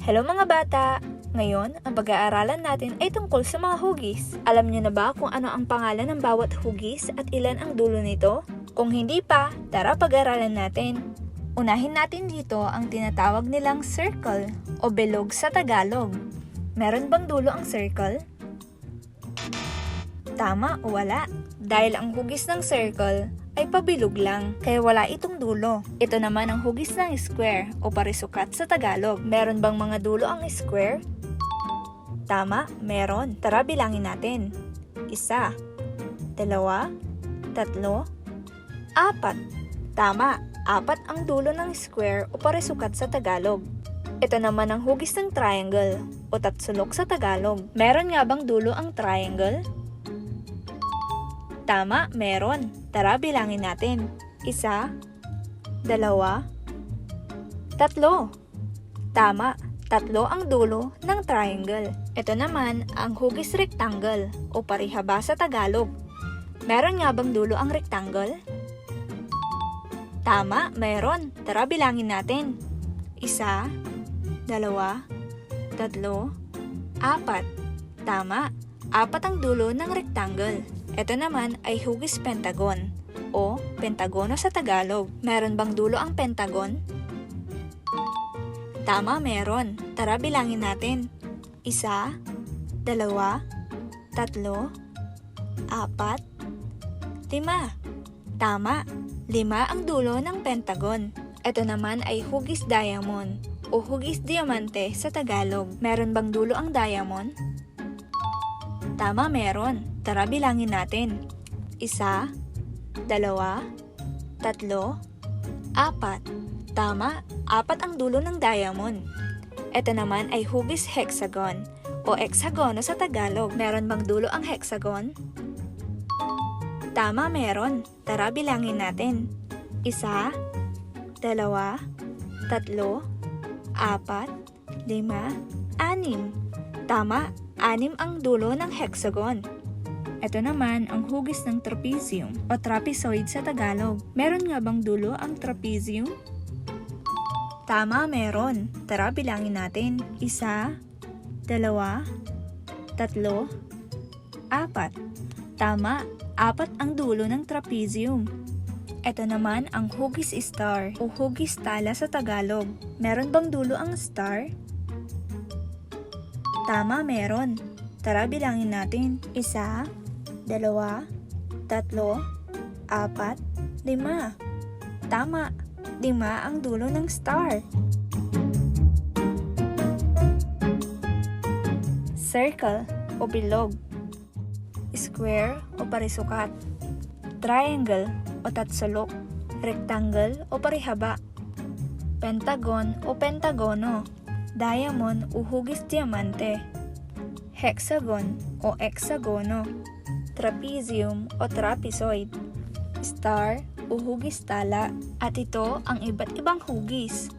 Hello mga bata! Ngayon, ang pag-aaralan natin ay tungkol sa mga hugis. Alam niyo na ba kung ano ang pangalan ng bawat hugis at ilan ang dulo nito? Kung hindi pa, tara pag-aralan natin. Unahin natin dito ang tinatawag nilang circle o bilog sa Tagalog. Meron bang dulo ang circle? Tama o wala? Dahil ang hugis ng circle ay pabilog lang, kaya wala itong dulo. Ito naman ang hugis ng square o parisukat sa Tagalog. Meron bang mga dulo ang square? Tama, meron. Tara bilangin natin. 1, 2, 3, 4. Tama, 4 ang dulo ng square o parisukat sa Tagalog. Ito naman ang hugis ng triangle o tatsulok sa Tagalog. Meron nga bang dulo ang triangle? Tama, meron. Tara bilangin natin. 1, 2, 3. Tama, 3 ang dulo ng triangle. Ito naman ang hugis rectangle o parihaba sa Tagalog. Meron nga bang dulo ang rectangle? Tama, meron. Tara bilangin natin. 1, 2, 3, 4. Tama, 4 ang dulo ng rectangle. Ito naman ay hugis pentagon o pentagono sa Tagalog. Meron bang dulo ang pentagon? Tama, meron. Tara bilangin natin. 1, 2, 3, 4, 5. Tama, 5 ang dulo ng pentagon. Ito naman ay hugis diamond o hugis diamante sa Tagalog. Meron bang dulo ang diamond? Tama, meron. Tara bilangin natin. 1, 2, 3, 4. Tama, 4 ang dulo ng diamond. Ito naman ay hugis hexagon o hexagono sa Tagalog. Meron bang dulo ang hexagon? Tama, meron. Tara bilangin natin. 1, 2, 3, 4, 5, 6. Tama, 6 ang dulo ng hexagon. Ito naman ang hugis ng trapezium o trapezoid sa Tagalog. Meron nga bang dulo ang trapezium? Tama, meron. Tara bilangin natin. 1, 2, 3, 4. Tama, 4 ang dulo ng trapezium. Ito naman ang hugis star o hugis tala sa Tagalog. Meron bang dulo ang star? Tama, meron. Tara bilangin natin. 1, 2, 3, 4, 5. Tama, 5 ang dulo ng star. Circle o bilog. Square o parisukat. Triangle o tatsulok. Rectangle o parihaba. Pentagon o pentagono. Diamond o hugis diamante. Hexagon o hexagono. Trapezium o trapezoid. Star o hugis tala. At ito ang iba't ibang hugis.